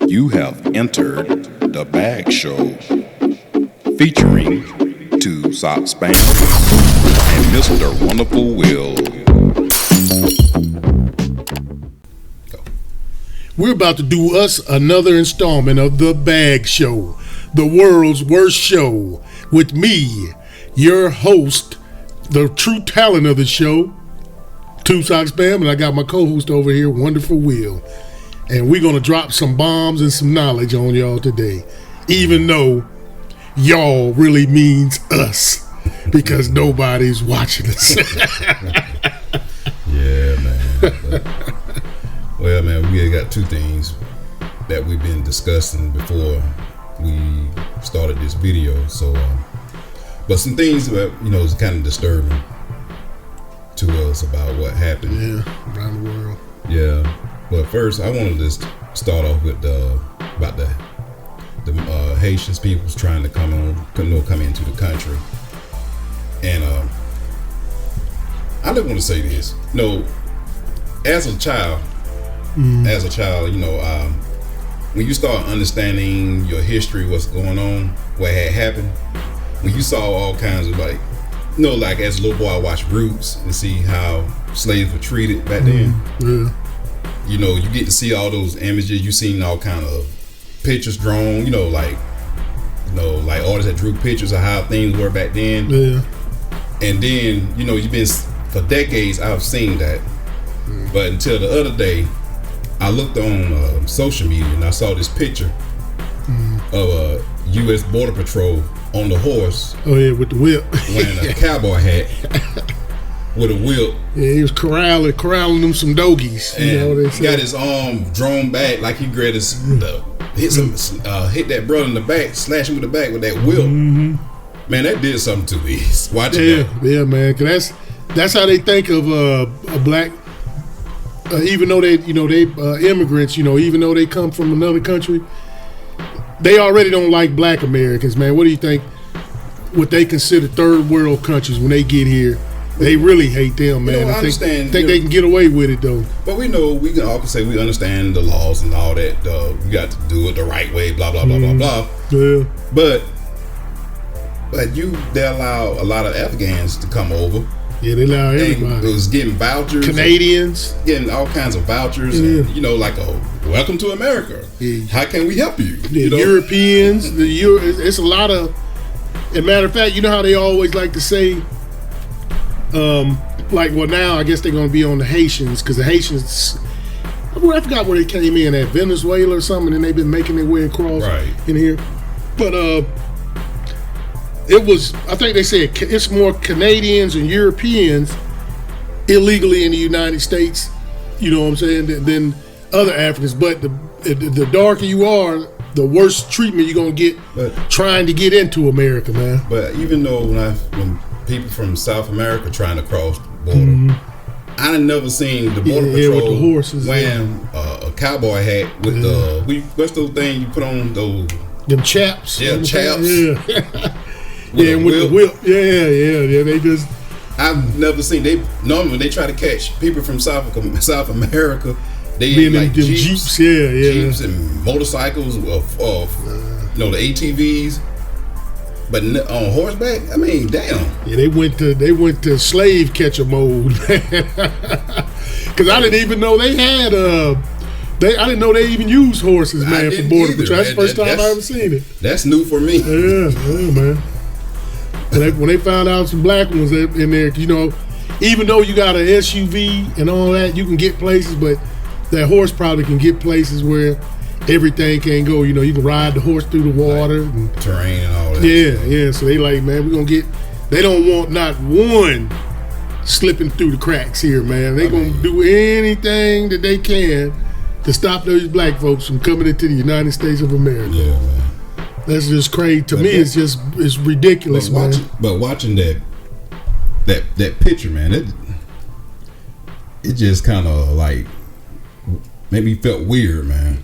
You have entered the Bag Show, featuring Tubesox Spam and Mr. Wunderful Will. We're about to do us another installment of the Bag Show, the world's worst show, with me, your host, the true talent of the show, Tubesox Spam, and I got my co-host over here, Wunderful Will. And we're going to drop some bombs and some knowledge on y'all today, even though y'all really means us, because nobody's watching us. Yeah, man. Well, man, we got two things that we've been discussing before we started this video. So, but some things that, is kind of disturbing to us about what happened. Yeah, around the world. Yeah. But first, I wanted to start off with about the Haitians people's trying to come into the country, and I just want to say this. As a child, when you start understanding your history, what's going on, what had happened, when you saw all kinds of like as a little boy, I watched Roots and see how slaves were treated back then. Yeah. You get to see all those images. You seen all kind of pictures drawn. Like artists that drew pictures of how things were back then. Yeah. And then you've been for decades. I've seen that, but until the other day, I looked on social media and I saw this picture of a U.S. Border Patrol on the horse. Oh yeah, with the whip, wearing a cowboy hat. With a whip. Yeah, he was corralling them some doggies. And he got his arm drawn back like he grabbed hit that brother in the back, slash him with the back with that whip. Mm-hmm. Man, that did something to me. Watching that. Yeah, man. Cause that's how they think of a black. Even though they immigrants. Even though they come from another country, they already don't like black Americans, man. What do you think? What they consider third world countries when they get here? They really hate them, man. I understand. Think they can get away with it, though. But we can all say we understand the laws and all that. We got to do it the right way, blah, blah, blah, blah, blah. Yeah. But they allow a lot of Afghans to come over. Yeah, they allow everybody. It was getting vouchers. Canadians. Getting all kinds of vouchers. Yeah. And, like a welcome to America. Yeah. How can we help you? Europeans. It's a lot of... As a matter of fact, you know how they always like to say... now I guess they're going to be on the Haitians, because the Haitians, I forgot where they came in at, Venezuela or something, and they've been making their way across in here. But I think they said it's more Canadians and Europeans illegally in the United States, you know what I'm saying, than other Africans. But the darker you are, the worse treatment you're going to get trying to get into America, man. But even though when people from South America trying to cross the border, I had never seen the Border Patrol with the horses, wearing a cowboy hat with what's those things you put on those? Them chaps. Yeah, chaps. Yeah, and with the whip. Yeah. They just. I've never seen. Normally when they try to catch people from South America, they being like them Jeeps. Yeah. Jeeps and motorcycles, the ATVs. But on horseback, I mean, damn. Yeah, they went to slave catcher mode, man. Because I didn't even know they had I didn't know they even used horses, man, for Border Patrol. That's the first time I ever seen it. That's new for me. Yeah, man. When they found out some black ones in there, even though you got an SUV and all that, you can get places, but that horse probably can get places where everything can't go. You can ride the horse through the water, and terrain and all that. Yeah. So they like, man, they don't want not one slipping through the cracks here, man. They gonna do anything that they can to stop those black folks from coming into the United States of America. Yeah, man. That's just crazy. To me, it's ridiculous, man. Watching that picture, man, it just kind of like made me felt weird, man.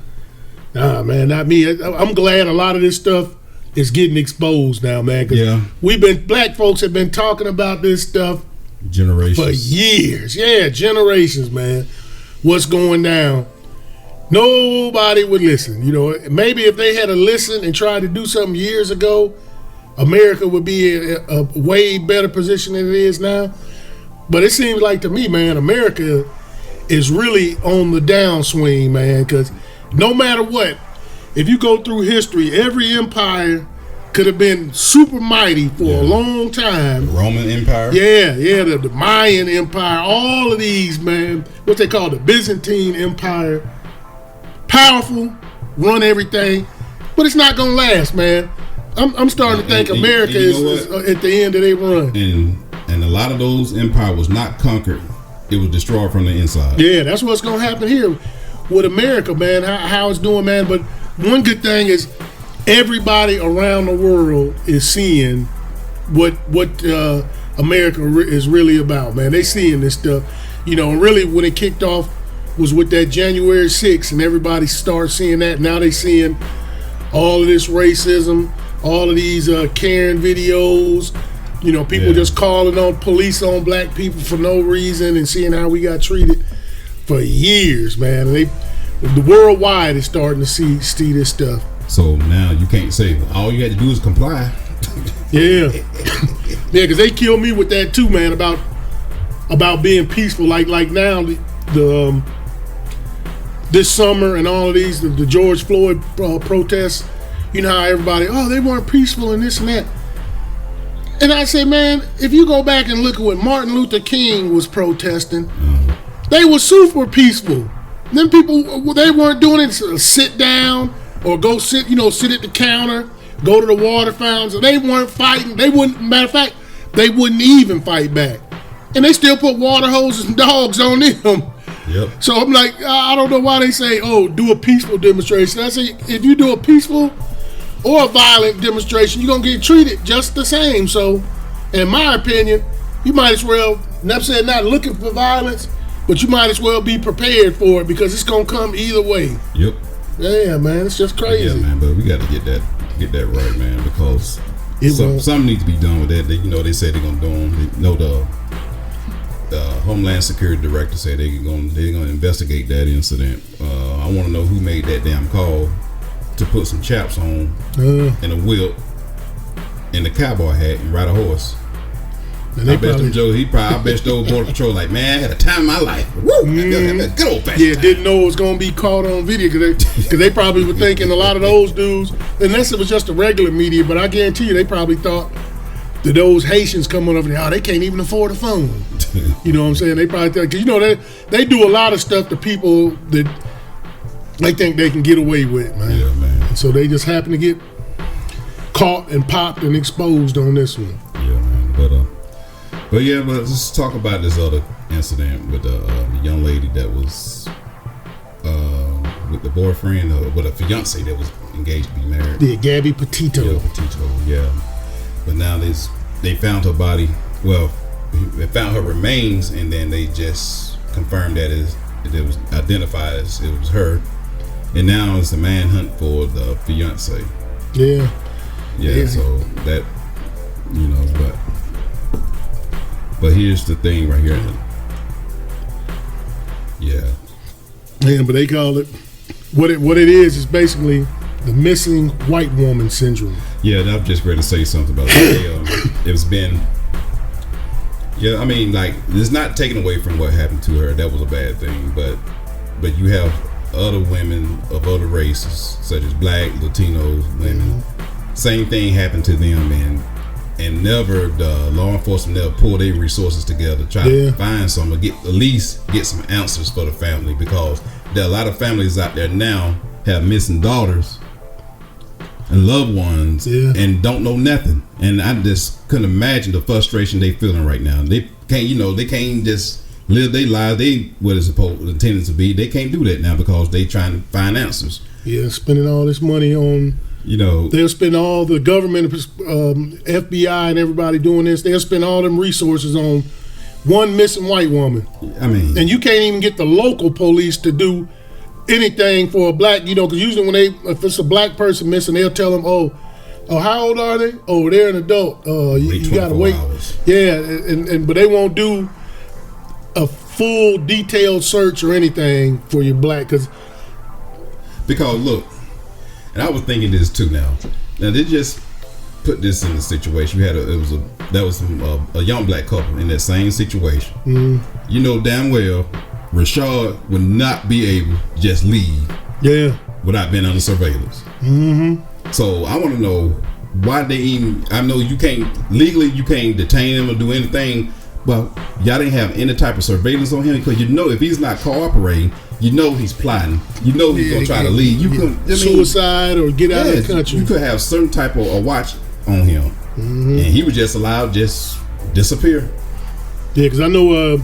Nah, man, not me. I'm glad a lot of this stuff is getting exposed now, man. Cause black folks have been talking about this stuff generations for years. Yeah, generations, man. What's going down? Nobody would listen. You know, maybe if they had to listen and tried to do something years ago, America would be in a way better position than it is now. But it seems like to me, man, America is really on the downswing, man, because no matter what, if you go through history, every empire could have been super mighty for a long time. The Roman Empire? Yeah, the Mayan Empire, all of these, man, what they call the Byzantine Empire. Powerful, run everything, but it's not gonna last, man. I'm starting to think America is at the end of their run. And a lot of those empires was not conquered; it was destroyed from the inside. Yeah, that's what's gonna happen here with America, man. How it's doing, man. But one good thing is everybody around the world is seeing what America is really about, man. They seeing this stuff, you know. And really, when it kicked off was with that January 6th, and everybody started seeing that. Now they seeing all of this racism, all of these Karen videos, you know, people just calling on police on black people for no reason and seeing how we got treated for years, man. And the worldwide is starting to see this stuff. So now you can't say all you had to do is comply. Yeah, because they killed me with that too, man. About being peaceful, like now the this summer and all of these the George Floyd protests. You know how everybody, they weren't peaceful and this and that. And I say, man, if you go back and look at what Martin Luther King was protesting, they were super peaceful. Them people, they weren't doing it to sit down or go sit at the counter, go to the water fountains. They weren't fighting. They wouldn't, matter of fact, they wouldn't even fight back. And they still put water hoses and dogs on them. Yep. So I'm like, I don't know why they say, do a peaceful demonstration. I say, if you do a peaceful or a violent demonstration, you're going to get treated just the same. So, in my opinion, you might as well, not saying not looking for violence, but you might as well be prepared for it because it's going to come either way. Yep. Yeah, man, it's just crazy. Yeah, man, but we got to get that right, man, because something needs to be done with that. They say they're going to do them. The Homeland Security Director said they're going to investigate that incident. I want to know who made that damn call to put some chaps on and a whip and a cowboy hat and ride a horse. And I bet the Border Patrol like, man, I had a time of my life. Woo! Good old fashioned. Yeah, didn't know it was going to be caught on video because they probably were thinking a lot of those dudes, unless it was just the regular media, but I guarantee you they probably thought that those Haitians coming over there, they can't even afford a phone. You know what I'm saying? They probably think, because they do a lot of stuff to people that they think they can get away with, man. Yeah, man. And so they just happen to get caught and popped and exposed on this one. Yeah, man. But let's talk about this other incident with the young lady that was with the boyfriend, with a fiance that was engaged to be married. Yeah, Gabby Petito. Yeah, Petito. Yeah. But now they found her body. Well, they found her remains, and then they just confirmed that it was identified as it was her. And now it's a manhunt for the fiance. Yeah. Yeah. So that, but here's the thing right here. Yeah. Man, but they call it what it is basically the missing white woman syndrome. Yeah, I'm just ready to say something about that. It's been, I mean, like, it's not taken away from what happened to her. That was a bad thing, but you have other women of other races, such as black, Latinos, women. Same thing happened to them, and never the law enforcement never pull their resources together, try to find some, or at least get some answers for the family, because there are a lot of families out there now have missing daughters and loved ones and don't know nothing. And I just couldn't imagine the frustration they feeling right now. They can't just live their lives what is supposed intended to be. They can't do that now because they trying to find answers. Yeah, spending all this money on, they'll spend all the government, FBI and everybody doing this. They'll spend all them resources on one missing white woman. I mean, and you can't even get the local police to do anything for a black, because usually if it's a black person missing, they'll tell them, oh, how old are they? Oh, they're an adult. You gotta wait. Hours. Yeah, but they won't do a full detailed search or anything for your black, because Because look, and I was thinking this too. Now they just put this in the situation. You had a young black couple in that same situation. You know damn well Rashad would not be able to just leave without being under surveillance. So I want to know why they even, I know you can't legally, you can't detain him or do anything, but y'all didn't have any type of surveillance on him, because you know if he's not cooperating, you know he's plotting, you know he's gonna try to leave. You could suicide or get out of the country. You could have certain type of a watch on him, and he was just allowed just disappear. Yeah, because I know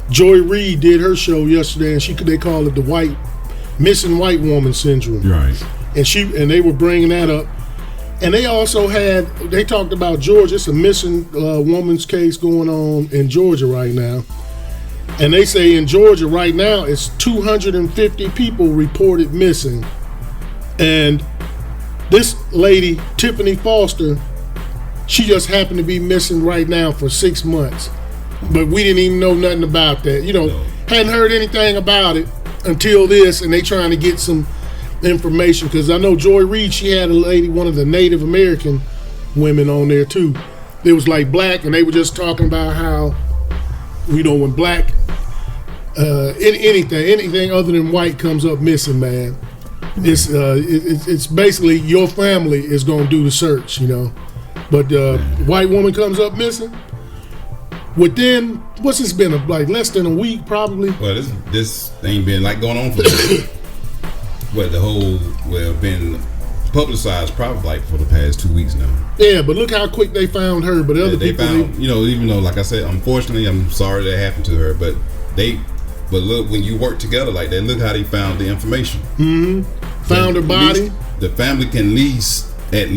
Joy Reid did her show yesterday, and they call it the missing white woman syndrome. Right. And they were bringing that up, and they talked about Georgia. It's a missing woman's case going on in Georgia right now, and they say in Georgia right now it's 250 people reported missing, and this lady Tiffany Foster, she just happened to be missing right now for 6 months. But we didn't even know nothing about that. Hadn't heard anything about it until this, and they trying to get some information. Because I know Joy Reid, she had a lady, one of the Native American women on there too. It was like black, and they were just talking about how, when black, anything other than white comes up missing, man, it's basically your family is gonna do the search, But white woman comes up missing. Within, what's this been, like less than a week probably? Well, this ain't been like going on for been publicized probably like for the past 2 weeks now. Yeah, but look how quick they found her. But other people found, even though, like I said, unfortunately, I'm sorry that happened to her, but look, when you work together like that, look how they found the information. Found her body. The family can at least, they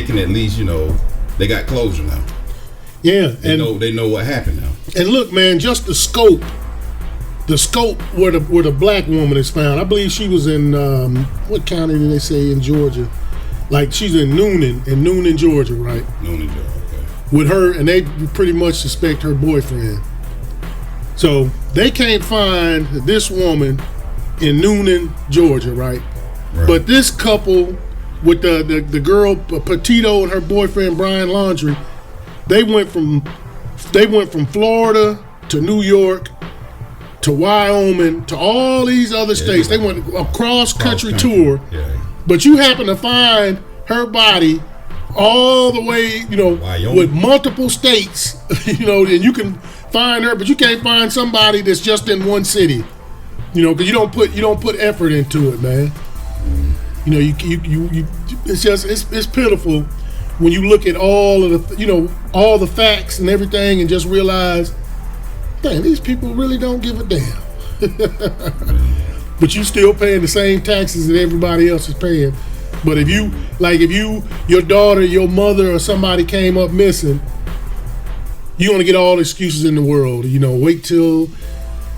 can at least, they got closure now. Yeah, they know what happened now. And look, man, just the scope where the black woman is found. I believe she was in what county did they say in Georgia? Like she's in Noonan, Georgia, right? Noonan, Georgia. Okay. With her, and they pretty much suspect her boyfriend. So they can't find this woman in Noonan, Georgia, right? But this couple with the girl Petito and her boyfriend Brian Laundrie, they went from Florida to New York to Wyoming to all these other states. They went a cross-country tour. Yeah. But you happen to find her body all the way, Wyoming. With multiple states, and you can find her, but you can't find somebody that's just in one city, because you don't put effort into it, man. It's pitiful when you look at all of the, all the facts and everything, and just realize, dang, these people really don't give a damn. But you still paying the same taxes that everybody else is paying. But if your daughter, your mother, or somebody came up missing, you're gonna get all the excuses in the world. Wait till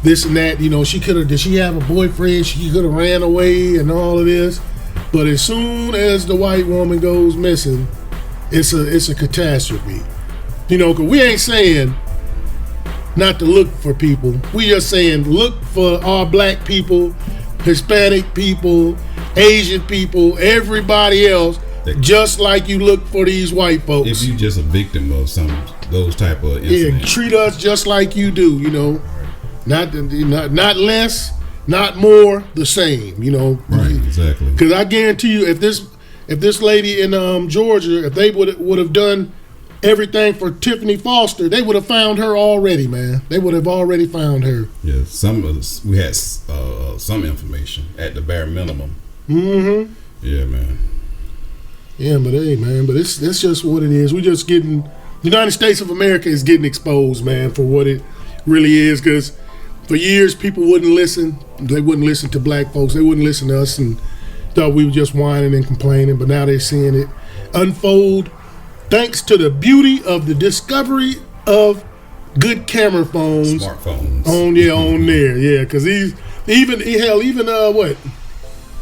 this and that. Did she have a boyfriend? She could have ran away and all of this. But as soon as the white woman goes missing, it's a catastrophe. Because we ain't saying not to look for people. We just saying look for our black people, Hispanic people, Asian people, everybody else, just like you look for these white folks. If you just a victim of those type of incidents. Yeah, treat us just like you do, Not less, not more, the same, Right, exactly. Because I guarantee you, if this lady in Georgia, if they would have done everything for Tiffany Foster, they would have found her already, man. They would have already found her. Yeah, we had some information at the bare minimum. Yeah, man. Yeah, but hey, man, it's just what it is. We just getting, the United States of America is getting exposed, man, for what it really is. Because for years, people wouldn't listen. They wouldn't listen to black folks. They wouldn't listen to us, and thought we were just whining and complaining. But now they're seeing it unfold, thanks to the beauty of the discovery of good camera phones, smartphones on there, yeah. Because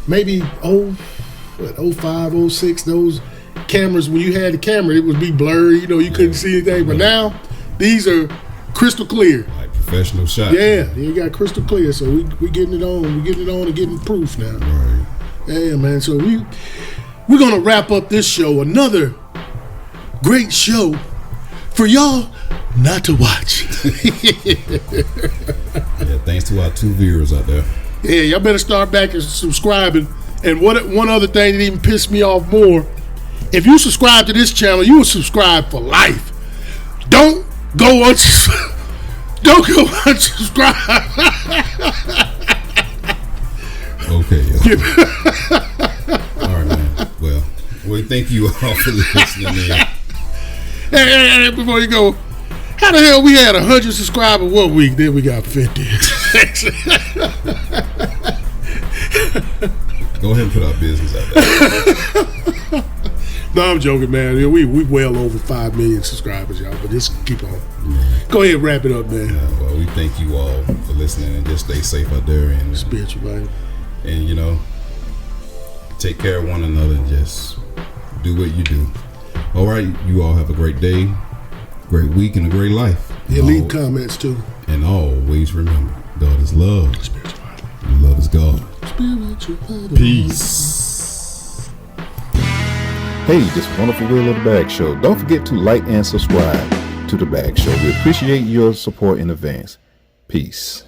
maybe 05, 06, those cameras, when you had the camera, it would be blurry, you couldn't see anything. But now these are crystal clear. Like professional shot. Yeah, you got crystal clear. So we getting it on. We getting it on and getting proof now. Right. Yeah, man. So we're gonna wrap up this show. Another great show for y'all not to watch. Yeah, thanks to our 2 viewers out there. Yeah, y'all better start back and subscribing. And one other thing that even pissed me off more, if you subscribe to this channel, you will subscribe for life. Don't go unsubscribe. Okay. All right, man. Well, thank you all for listening, man. Hey, before you go, how the hell we had 100 subscribers one week, then we got 50? Go ahead and put our business out there. No, I'm joking, man. We well over 5 million subscribers, y'all, but just keep on. Go ahead and wrap it up, man. Yeah, well, we thank you all for listening, and just stay safe out there. And Spiritual, man. And, take care of one another and just do what you do. All right, you all have a great day, great week, and a great life. Yeah, leave comments, too. And always remember, God is love. Spiritual. And love is God. Spiritual. Peace. Hey, this is Wonderful Will of the Bag Show. Don't forget to like and subscribe to the Bag Show. We appreciate your support in advance. Peace.